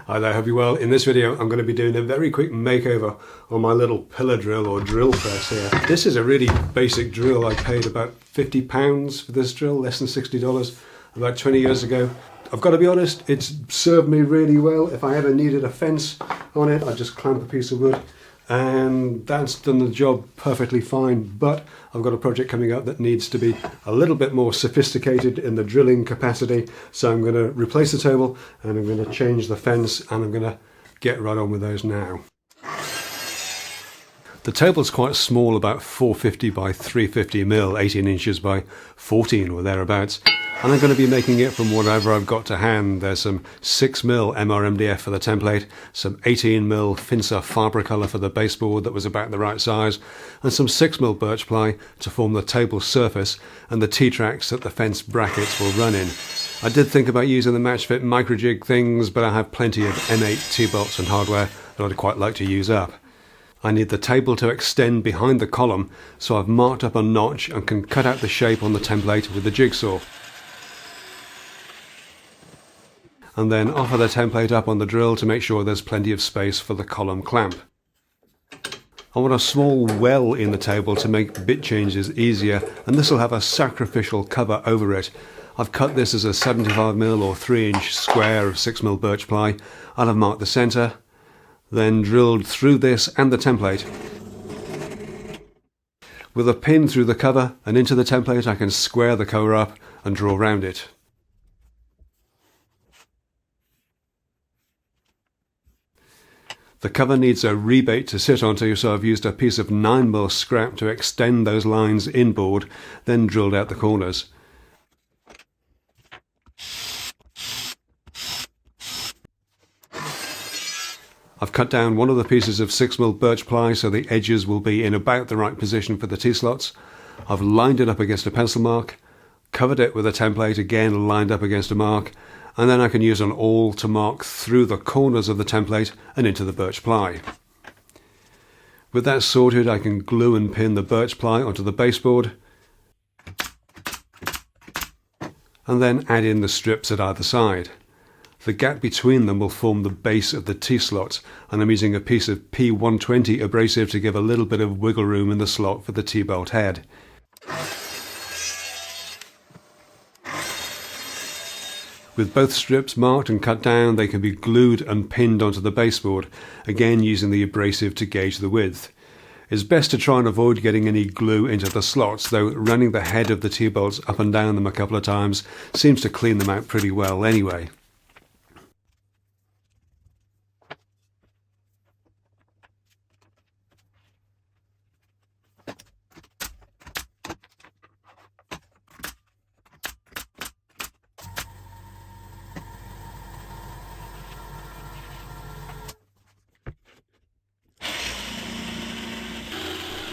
Hi there, hope you're well. In this video I'm going to be doing a very quick makeover on my little pillar drill or drill press here. This is a really basic drill. I paid about £50 for this drill, less than $60, about 20 years ago. I've got to be honest, it's served me really well. If I ever needed a fence on it, I'd just clamp a piece of wood and that's done the job perfectly fine. But I've got a project coming up that needs to be a little bit more sophisticated in the drilling capacity, so I'm going to replace the table and I'm going to change the fence, and I'm going to get right on with those now. The table's quite small, about 450 by 350 mil, 18 inches by 14 or thereabouts, and I'm going to be making it from whatever I've got to hand. There's some 6 mil MRMDF for the template, some 18 mil Finsa Fibercolor for the baseboard that was about the right size, and some 6 mil birch ply to form the table surface and the T-tracks that the fence brackets will run in. I did think about using the match fit microjig things, but I have plenty of M8 T-bolts and hardware that I'd quite like to use up. I need the table to extend behind the column, so I've marked up a notch and can cut out the shape on the template with the jigsaw. And then offer the template up on the drill to make sure there's plenty of space for the column clamp. I want a small well in the table to make bit changes easier, and this will have a sacrificial cover over it. I've cut this as a 75 mil or 3 inch square of 6 mil birch ply. I'll have marked the centre, then drilled through this and the template. With a pin through the cover and into the template, I can square the cover up and draw around it. The cover needs a rebate to sit onto, so I've used a piece of 9 mil scrap to extend those lines inboard, then drilled out the corners. I've cut down one of the pieces of 6 mil birch ply so the edges will be in about the right position for the T-slots. I've lined it up against a pencil mark, covered it with a template, again lined up against a mark, and then I can use an awl to mark through the corners of the template and into the birch ply. With that sorted, I can glue and pin the birch ply onto the baseboard, and then add in the strips at either side. The gap between them will form the base of the T-slots, and I'm using a piece of P120 abrasive to give a little bit of wiggle room in the slot for the T-bolt head. With both strips marked and cut down, they can be glued and pinned onto the baseboard, again using the abrasive to gauge the width. It's best to try and avoid getting any glue into the slots, though running the head of the T-bolts up and down them a couple of times seems to clean them out pretty well anyway.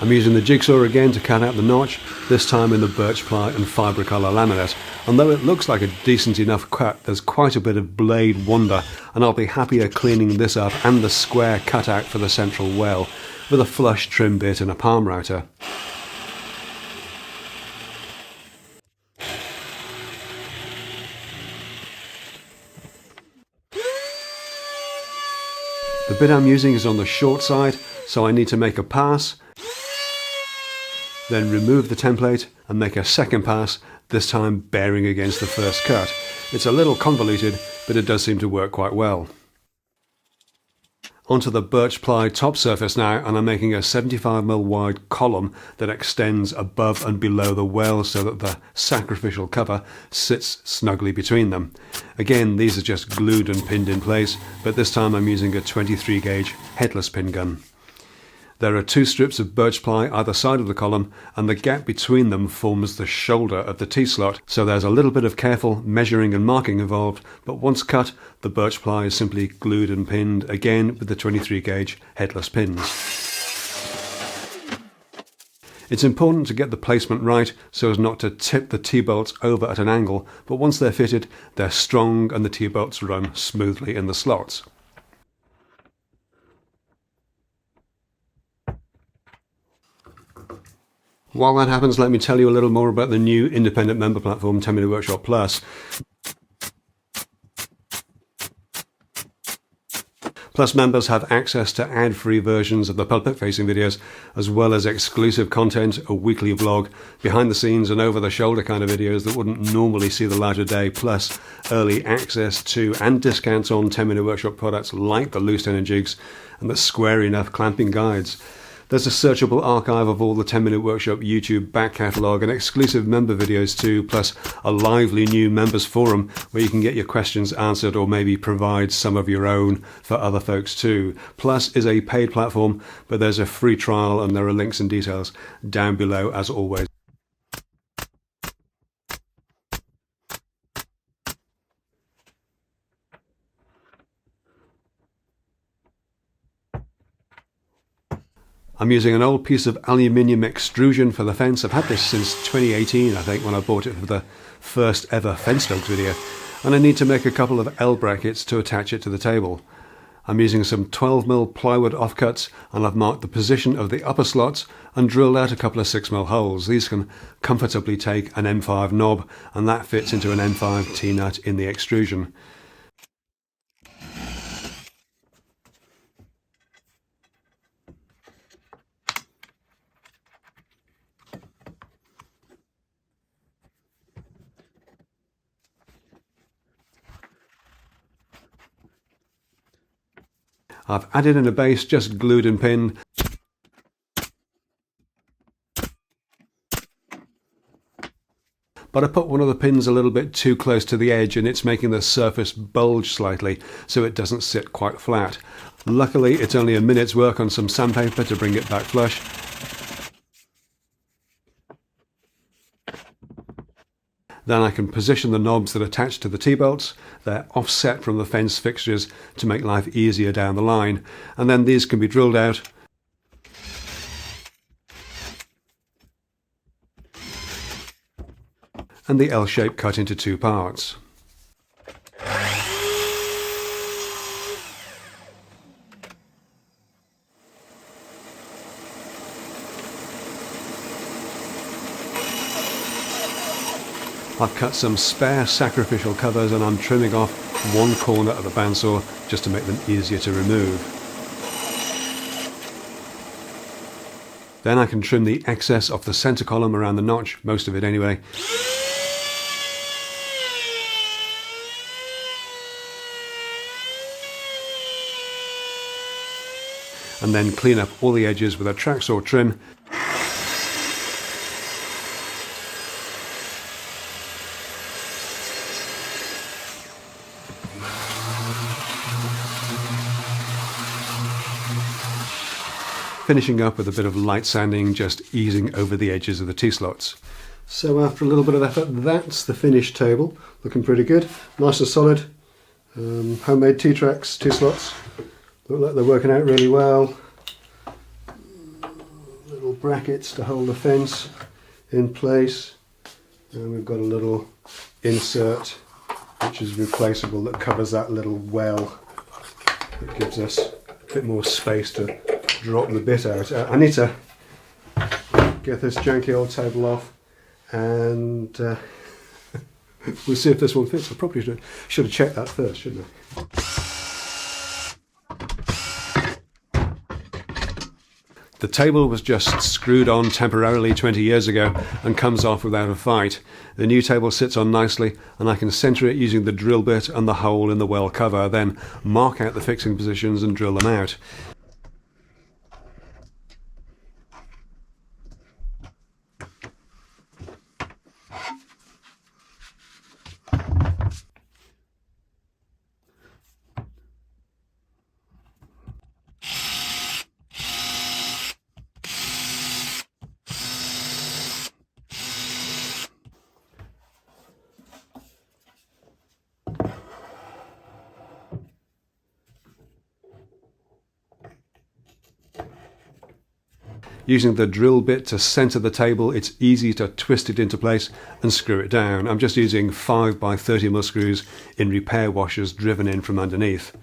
I'm using the jigsaw again to cut out the notch, this time in the birch ply and Fibercolor laminate. And though it looks like a decent enough cut, there's quite a bit of blade wander, and I'll be happier cleaning this up and the square cutout for the central well with a flush trim bit and a palm router. The bit I'm using is on the short side, so I need to make a pass, then remove the template and make a second pass, this time bearing against the first cut. It's a little convoluted, but it does seem to work quite well. Onto the birch ply top surface now, and I'm making a 75 mil wide column that extends above and below the well so that the sacrificial cover sits snugly between them. Again, these are just glued and pinned in place, but this time I'm using a 23 gauge headless pin gun. There are 2 strips of birch ply either side of the column, and the gap between them forms the shoulder of the T-slot, so there's a little bit of careful measuring and marking involved, but once cut, the birch ply is simply glued and pinned, again with the 23 gauge headless pins. It's important to get the placement right so as not to tip the T-bolts over at an angle, but once they're fitted, they're strong and the T-bolts run smoothly in the slots. While that happens, let me tell you a little more about the new independent member platform, 10 Minute Workshop Plus. Plus, members have access to ad-free versions of the public-facing videos, as well as exclusive content, a weekly vlog, behind-the-scenes and over-the-shoulder kind of videos that wouldn't normally see the light of day, plus early access to and discounts on 10-Minute Workshop products like the loose end jigs and the square enough clamping guides. There's a searchable archive of all the 10-Minute Workshop YouTube back catalogue and exclusive member videos too, plus a lively new members forum where you can get your questions answered or maybe provide some of your own for other folks too. Plus is a paid platform, but there's a free trial and there are links and details down below as always. I'm using an old piece of aluminium extrusion for the fence. I've had this since 2018, I think, when I bought it for the first ever fence dogs video. And I need to make a couple of L brackets to attach it to the table. I'm using some 12mm plywood offcuts, and I've marked the position of the upper slots and drilled out a couple of 6mm holes. These can comfortably take an M5 knob, and that fits into an M5 T-nut in the extrusion. I've added in a base just glued and pinned. But I put one of the pins a little bit too close to the edge and it's making the surface bulge slightly so it doesn't sit quite flat. Luckily it's only a minute's work on some sandpaper to bring it back flush. Then I can position the knobs that attach to the T-bolts. They're offset from the fence fixtures to make life easier down the line. And then these can be drilled out. And the L shape cut into two parts. I've cut some spare sacrificial covers and I'm trimming off one corner of the bandsaw just to make them easier to remove. Then I can trim the excess off the centre column around the notch, most of it anyway. And then clean up all the edges with a track saw trim. Finishing up with a bit of light sanding, just easing over the edges of the T-slots. So after a little bit of effort, that's the finished table. Looking pretty good, nice and solid. Homemade T-tracks, T-slots. Look like they're working out really well. Little brackets to hold the fence in place. And we've got a little insert which is replaceable that covers that little well. It gives us a bit more space to drop the bit out. I need to get this janky old table off and we'll see if this one fits. I probably should have checked that first, shouldn't I? The table was just screwed on temporarily 20 years ago and comes off without a fight. The new table sits on nicely and I can centre it using the drill bit and the hole in the well cover, then mark out the fixing positions and drill them out. Using the drill bit to centre the table, it's easy to twist it into place and screw it down. I'm just using 5x30mm screws in repair washers driven in from underneath.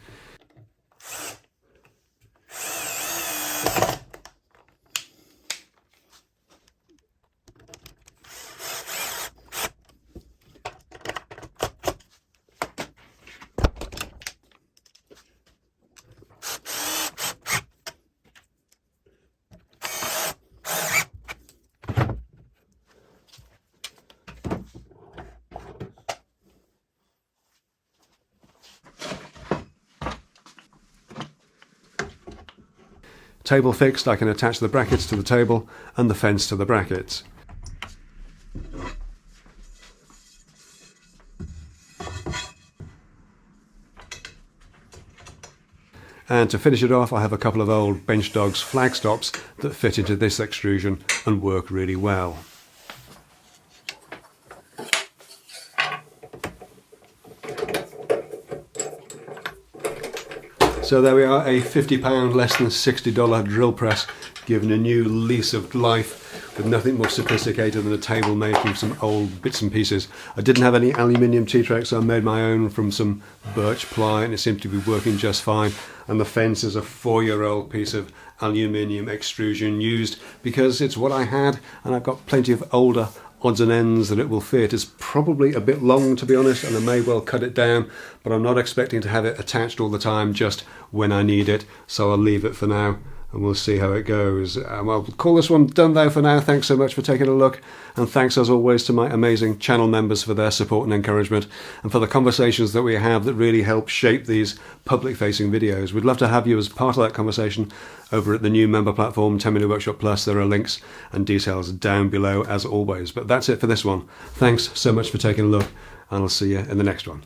table fixed, I can attach the brackets to the table and the fence to the brackets. And to finish it off, I have a couple of old Bench Dogs flag stops that fit into this extrusion and work really well. So there we are, a £50 less than $60 drill press given a new lease of life, with nothing more sophisticated than a table made from some old bits and pieces. I didn't have any aluminium T-Trex, so I made my own from some birch ply, and it seemed to be working just fine. And the fence is a 4-year-old piece of aluminium extrusion used because it's what I had, and I've got plenty of older odds and ends that it will fit. It's probably a bit long, to be honest, and I may well cut it down, but I'm not expecting to have it attached all the time, just when I need it, so I'll leave it for now and we'll see how it goes. I'll call this one done though for now. Thanks so much for taking a look, and thanks as always to my amazing channel members for their support and encouragement, and for the conversations that we have that really help shape these public facing videos. We'd love to have you as part of that conversation over at the new member platform 10 Minute Workshop Plus. There are links and details down below as always. But that's it for this one. Thanks so much for taking a look, and I'll see you in the next one.